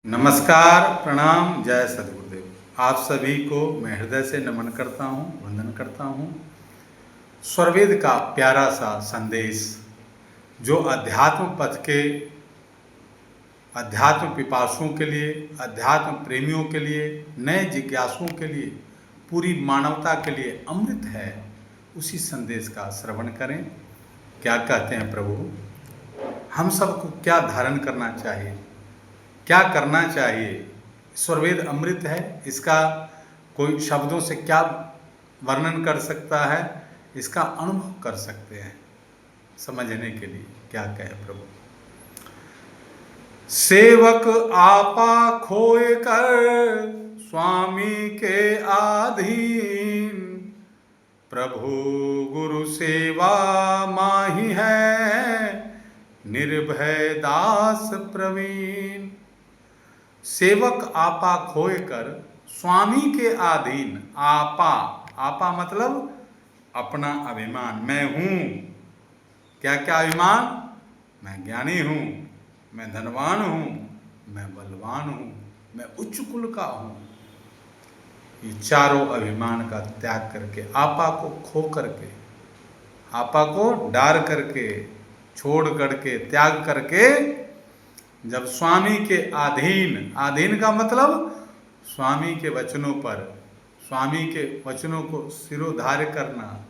नमस्कार, प्रणाम, जय सद्गुरुदेव। आप सभी को मैं हृदय से नमन करता हूँ, वंदन करता हूँ। स्वरवेद का प्यारा सा संदेश जो अध्यात्म पथ के अध्यात्म पिपासुओं के लिए, अध्यात्म प्रेमियों के लिए, नए जिज्ञासुओं के लिए, पूरी मानवता के लिए अमृत है, उसी संदेश का श्रवण करें। क्या कहते हैं प्रभु, हम सबको क्या धारण करना चाहिए, क्या करना चाहिए। स्वरवेद अमृत है, इसका कोई शब्दों से क्या वर्णन कर सकता है, इसका अनुभव कर सकते हैं। समझने के लिए क्या कहे प्रभु। सेवक आपा खोए कर स्वामी के आधीन, प्रभु गुरु सेवा माही है, निर्भय दास प्रवीण। सेवक आपा खोए कर स्वामी के अधीन। आपा, आपा मतलब अपना अभिमान, मैं हूँ। क्या क्या अभिमान? मैं ज्ञानी हूँ, मैं धनवान हूँ, मैं बलवान हूँ, मैं उच्च कुल का हूँ। ये चारों अभिमान का त्याग करके, आपा को खो करके, आपा को डार करके, छोड़ करके, त्याग करके, जब स्वामी के अधीन, अधीन का मतलब स्वामी के वचनों पर, स्वामी के वचनों को सिरोधार्य करना,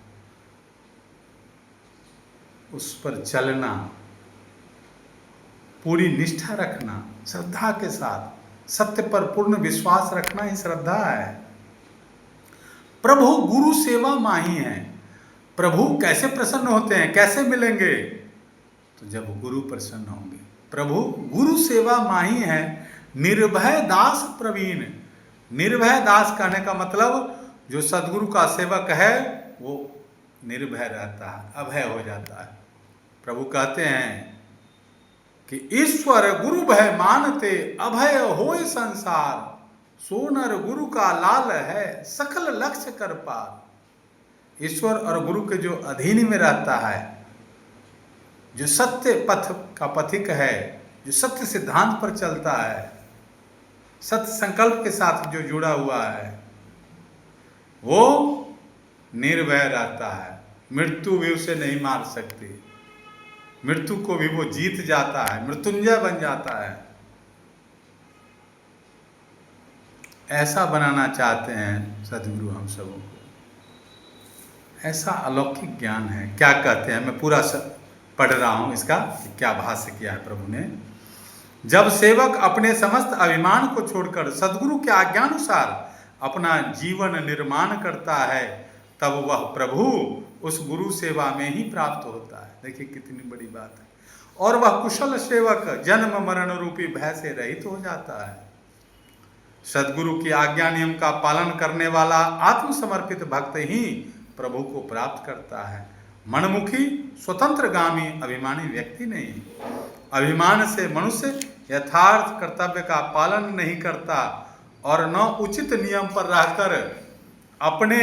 उस पर चलना, पूरी निष्ठा रखना, श्रद्धा के साथ, सत्य पर पूर्ण विश्वास रखना ही श्रद्धा है। प्रभु गुरु सेवा माही है। प्रभु कैसे प्रसन्न होते हैं, कैसे मिलेंगे? तो जब गुरु प्रसन्न होंगे। प्रभु गुरु सेवा माही है, निर्भय दास प्रवीण। निर्भय दास कहने का मतलब जो सदगुरु का सेवक है वो निर्भय रहता है, अभय हो जाता है। प्रभु कहते हैं कि ईश्वर गुरु भय मानते, अभय होए संसार, सोनर गुरु का लाल है, सकल लक्ष्य कर पार। ईश्वर और गुरु के जो अधीन में रहता है, जो सत्य पथ का पथिक है, जो सत्य सिद्धांत पर चलता है, सत्य संकल्प के साथ जो जुड़ा हुआ है, वो निर्भय रहता है। मृत्यु भी उसे नहीं मार सकती, मृत्यु को भी वो जीत जाता है, मृत्युंजय बन जाता है। ऐसा बनाना चाहते हैं सदगुरु हम सबों को। ऐसा अलौकिक ज्ञान है। क्या कहते हैं, मैं पूरा पढ़ रहा हूँ इसका कि क्या भाष्य किया है प्रभु ने। जब सेवक अपने समस्त अभिमान को छोड़कर सदगुरु के आज्ञानुसार अपना जीवन निर्माण करता है, तब वह प्रभु उस गुरु सेवा में ही प्राप्त होता है। देखिए कितनी बड़ी बात है। और वह कुशल सेवक जन्म मरण रूपी भय से रहित हो जाता है। सदगुरु की आज्ञा नियम का पालन करने वाला आत्मसमर्पित भक्त ही प्रभु को प्राप्त करता है। मनमुखी स्वतंत्रगामी अभिमानी व्यक्ति नहीं। अभिमान से मनुष्य यथार्थ कर्तव्य का पालन नहीं करता और न उचित नियम पर रहकर अपने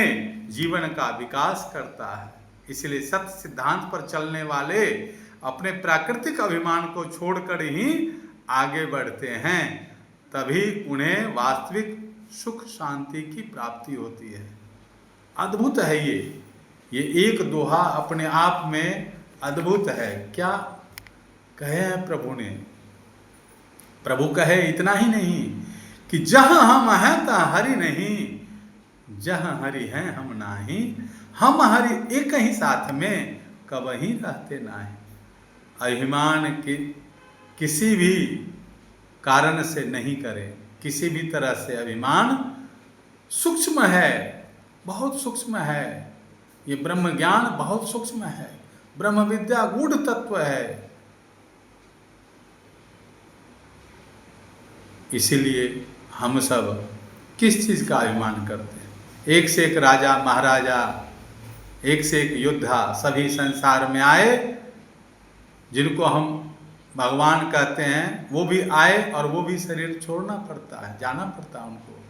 जीवन का विकास करता है। इसलिए सत्य सिद्धांत पर चलने वाले अपने प्राकृतिक अभिमान को छोड़कर ही आगे बढ़ते हैं, तभी उन्हें वास्तविक सुख शांति की प्राप्ति होती है। अद्भुत है ये एक दोहा अपने आप में अद्भुत है। क्या कहे हैं प्रभु ने? प्रभु कहे इतना ही नहीं कि जहाँ हम हैं तहाँ हरि नहीं, जहाँ हरि हैं हम नाही, हम हरि एक ही साथ में कबही रहते नाही। अभिमान की किसी भी कारण से नहीं करें, किसी भी तरह से। अभिमान सूक्ष्म है, बहुत सूक्ष्म है। ये ब्रह्म ज्ञान बहुत सूक्ष्म है, ब्रह्म विद्या गूढ़ तत्व है। इसीलिए हम सब किस चीज़ का अभिमान करते हैं? एक से एक राजा महाराजा, एक से एक योद्धा सभी संसार में आए, जिनको हम भगवान कहते हैं, वो भी आए और वो भी शरीर छोड़ना पड़ता है, जाना पड़ता है उनको।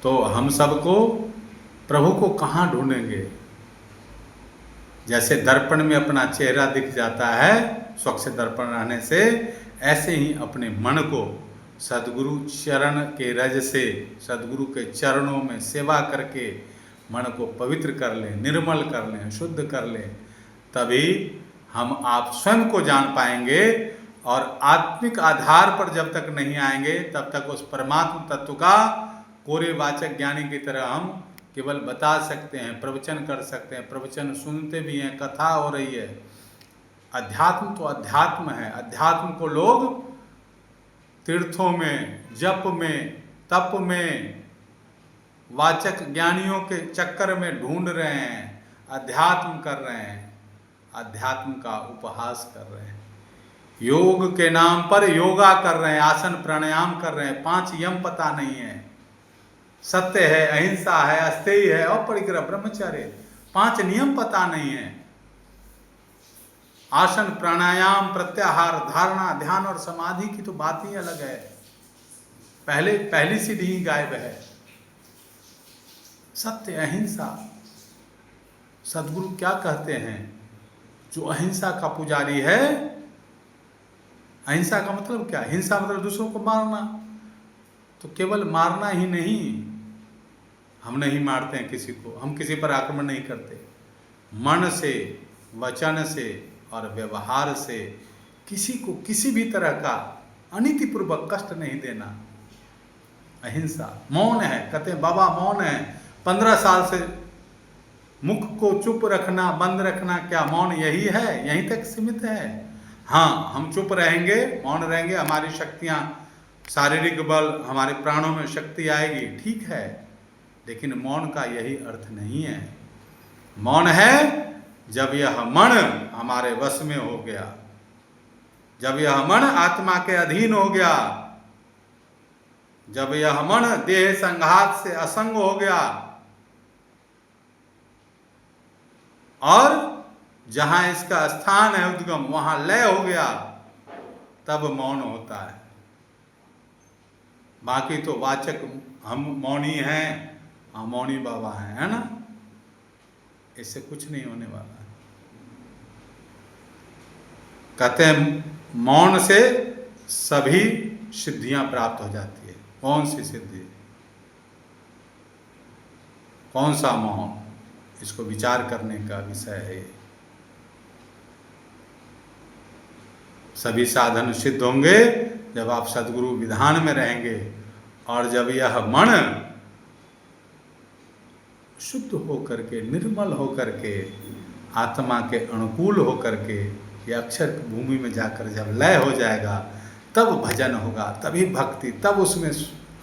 तो हम सबको प्रभु को कहाँ ढूंढेंगे? जैसे दर्पण में अपना चेहरा दिख जाता है स्वच्छ दर्पण रहने से, ऐसे ही अपने मन को सद्गुरु चरण के रज से, सद्गुरु के चरणों में सेवा करके मन को पवित्र कर लें, निर्मल कर लें, शुद्ध कर लें, तभी हम आप स्वयं को जान पाएंगे। और आत्मिक आधार पर जब तक नहीं आएंगे तब तक उस परमात्म तत्व का कोरे वाचक ज्ञानी की तरह हम केवल बता सकते हैं, प्रवचन कर सकते हैं, प्रवचन सुनते भी हैं, कथा हो रही है। अध्यात्म तो अध्यात्म है। अध्यात्म को लोग तीर्थों में, जप में, तप में, वाचक ज्ञानियों के चक्कर में ढूंढ रहे हैं, अध्यात्म कर रहे हैं, अध्यात्म का उपहास कर रहे हैं, योग के नाम पर योगा कर रहे हैं, आसन प्राणायाम कर रहे हैं, 5 यम पता नहीं है, सत्य है, अहिंसा है, अस्तेय है, अपरिग्रह, ब्रह्मचर्य, 5 नियम पता नहीं है। आसन प्राणायाम, प्रत्याहार, धारणा, ध्यान और समाधि की तो बात ही अलग है, पहली सीढ़ी ही गायब है। सत्य, अहिंसा, सद्गुरु क्या कहते हैं? जो अहिंसा का पुजारी है, अहिंसा का मतलब क्या? हिंसा मतलब दूसरों को मारना। तो केवल मारना ही नहीं, हम नहीं मारते हैं किसी को, हम किसी पर आक्रमण नहीं करते, मन से, वचन से और व्यवहार से किसी को किसी भी तरह का अनीतिपूर्वक कष्ट नहीं देना, अहिंसा। मौन है, कहते हैं बाबा मौन है, 15 साल से मुख को चुप रखना, बंद रखना, क्या मौन यही है? यहीं तक सीमित है? हाँ, हम चुप रहेंगे, मौन रहेंगे, हमारी शक्तियाँ, शारीरिक बल, हमारे प्राणों में शक्ति आएगी, ठीक है, लेकिन मौन का यही अर्थ नहीं है। मौन है जब यह मन हमारे वश में हो गया, जब यह मन आत्मा के अधीन हो गया, जब यह मन देह संघात से असंग हो गया और जहां इसका स्थान है उद्गम वहां लय हो गया, तब मौन होता है। बाकी तो वाचक हम मौनी हैं, हम मौनी बाबा हैं, है ना, इससे कुछ नहीं होने वाला है। कहते हैं मौन से सभी सिद्धियां प्राप्त हो जाती है। कौन सी सिद्धि? कौन सा मौन? इसको विचार करने का विषय है। सभी साधन सिद्ध होंगे जब आप सद्गुरु विधान में रहेंगे और जब यह मन शुद्ध होकर के, निर्मल होकर के, आत्मा के अनुकूल होकर के ये अक्षर भूमि में जाकर जब लय हो जाएगा, तब भजन होगा, तभी भक्ति, तब उसमें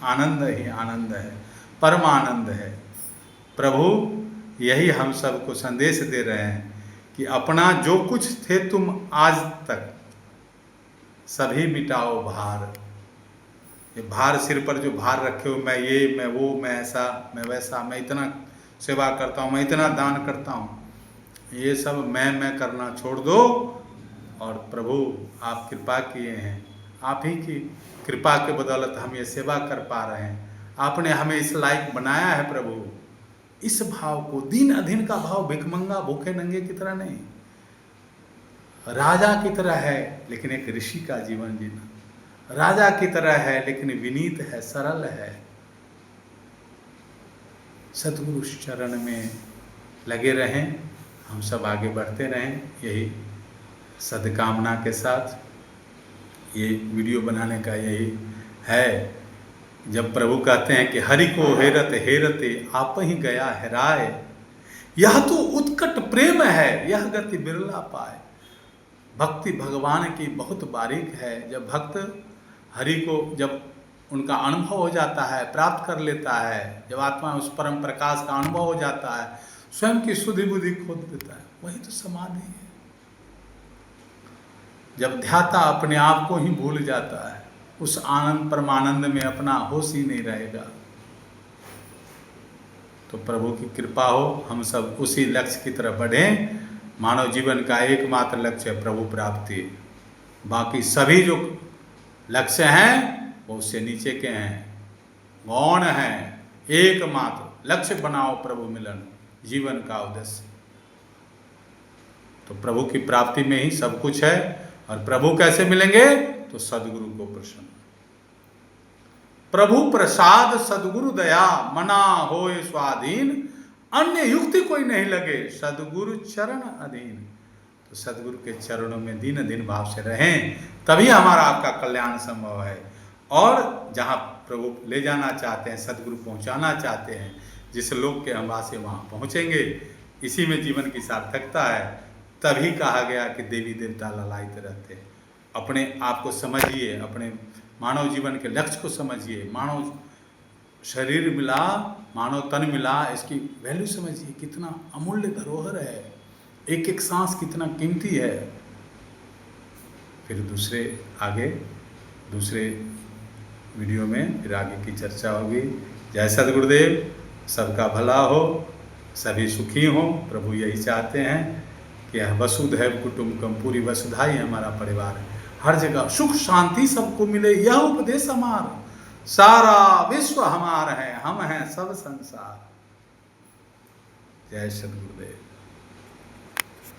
आनंद ही आनंद है, परमानंद है। प्रभु यही हम सबको संदेश दे रहे हैं कि अपना जो कुछ थे तुम आज तक, सभी मिटाओ भार। ये भार, सिर पर जो भार रखे हो, मैं ये, मैं वो, मैं ऐसा, मैं वैसा, मैं इतना सेवा करता हूँ, मैं इतना दान करता हूँ, ये सब मैं करना छोड़ दो। और प्रभु आप कृपा किए हैं, आप ही की कृपा के बदौलत हम ये सेवा कर पा रहे हैं, आपने हमें इस लायक बनाया है। प्रभु इस भाव को, दीन अधीन का भाव, भिखमंगा भूखे नंगे की तरह नहीं, राजा की तरह है लेकिन एक ऋषि का जीवन जीना, राजा की तरह है लेकिन विनीत है, सरल है। सद्गुरु चरण में लगे रहें, हम सब आगे बढ़ते रहें, यही सद्कामना के साथ ये वीडियो बनाने का यही है। जब प्रभु कहते हैं कि हरि को हेरत हेरते आप ही गया हेराए, यह तो उत्कट प्रेम है, यह गति बिरला पाए। भक्ति भगवान की बहुत बारीक है। जब भक्त हरि को, जब उनका अनुभव हो जाता है, प्राप्त कर लेता है, जब आत्मा उस परम प्रकाश का अनुभव हो जाता है, स्वयं की सुधि बुद्धि खोद देता है, वही तो समाधि है। जब ध्याता अपने आप को ही भूल जाता है, उस आनंद परमानंद में अपना होश ही नहीं रहेगा। तो प्रभु की कृपा हो, हम सब उसी लक्ष्य की तरफ बढ़ें। मानव जीवन का एकमात्र लक्ष्य है प्रभु प्राप्ति, बाकी सभी जो लक्ष्य हैं वो उससे नीचे के हैं, गौण हैं। एकमात्र लक्ष्य बनाओ प्रभु मिलन, जीवन का उद्देश्य। तो प्रभु की प्राप्ति में ही सब कुछ है। और प्रभु कैसे मिलेंगे? तो सदगुरु को प्रसन्न। प्रभु प्रसाद सदगुरु दया, मना होए स्वाधीन, अन्य युक्ति कोई नहीं लगे, सदगुरु चरण अधीन। तो सदगुरु के चरणों में दीन दीन भाव से रहें, तभी हमारा आपका कल्याण संभव है। और जहाँ प्रभु ले जाना चाहते हैं, सदगुरु पहुँचाना चाहते हैं, जिस लोक के हम वासी वहाँ पहुँचेंगे। इसी में जीवन की सार्थकता है। तभी कहा गया कि देवी देवता ललायित रहते हैं। अपने आप को समझिए, अपने मानव जीवन के लक्ष्य को समझिए। मानव शरीर मिला, मानव तन मिला, इसकी वैल्यू समझिए, कितना अमूल्य धरोहर है, एक एक सांस कितना कीमती है। फिर दूसरे वीडियो में फिर आगे की चर्चा होगी। जय सद्गुरुदेव। सबका भला हो, सभी सुखी हों। प्रभु यही चाहते हैं कि वसुधैव कुटुंबकम, पूरी वसुधा ही हमारा परिवार है। हर जगह सुख शांति सबको मिले, यह उपदेश हमारा। सारा विश्व हमारा है, हम हैं सब संसार। जय सद्गुरुदेव।